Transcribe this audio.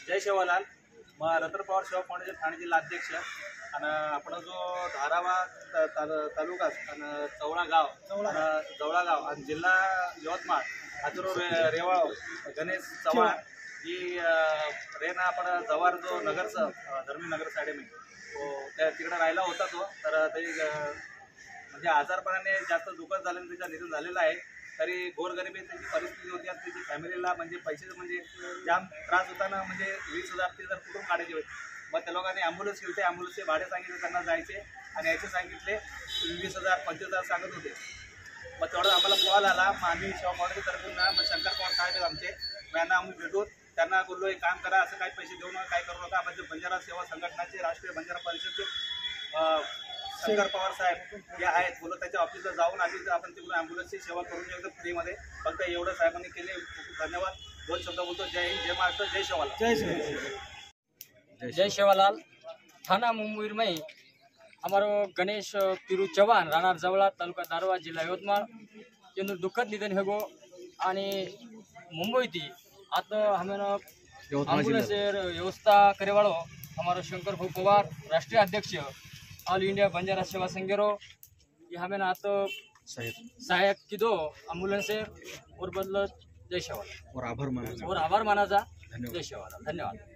जय सेवालाल। मग रतन पवार सेवा फाउंडेशन ठाणे जिल्हा अध्यक्ष आणि आपण जो धारावा तालुका आणि जवळा गाव आणि जिल्हा यवतमाळ हातूर रेवाळ गणेश चव्हाण ही रेना आपण जवार जो नगरचं धर्मी नगर साइड में त्या तिकडे राहिला होता तो तर ते म्हणजे आजारपणाने जास्त दुःखद झाल्याने त्याचं निधन झालेलं आहे। तरी गोरगरिबी त्याची परिस्थिती होती आणि त्याची फॅमिलीला म्हणजे पैसे म्हणजे जाम त्रास होता ना, म्हणजे 20,000 ते जर कुठून काढायचे होते। मग त्या लोकांनी ॲम्ब्युलन्स केली, ते ॲम्ब्युलन्सचे भाडे सांगितले त्यांना जायचे आणि याचे सांगितले 20,000 25,000 सांगत होते। मग तेवढं आम्हाला कॉल आला, मग आम्ही सेवा फाउंडेशन तर्फून मग शंकर पवार साहेब आहेत आमचे, यांना आम्ही भेटून त्यांना बोललो एक काम करा, असं काही पैसे देऊ नका, काय करू नका। म्हणजे बंजारा सेवा संघटनाचे राष्ट्रीय बंजारा परिषदचे शंकर पवार साहेब हे आहेत, बोलत त्याच्या ऑफिसला जाऊन आधी आपण तिकडून ॲम्ब्युलन्सची सेवा करून घेऊ फ्रीमध्ये। फक्त एवढं साहेबांनी केले, धन्यवाद। दोन शब्द बोलतो। जय हिंद, जय महाराष्ट्र, जय सेवालाल। जय सेवालाल। थाना मुंबई में हमारो गणेश पिरू चव्हाण राहणार जवळा तालुका दारवा जिल्हा यवतमाळ यांનું दुःखद निधन हेगो आणि मुंबई थी आता हमें एम्बुलेंस व्यवस्था करेवाड़ो हमारो शंकर भाऊ पवार राष्ट्रीय अध्यक्ष ऑल इंडिया बंजारा सेवा संघेरो ये हमें आता सहायक की दो एम्बुलेंस और बदल जय सेवालाल और आभार माना जा। जय सेवालाल, धन्यवाद।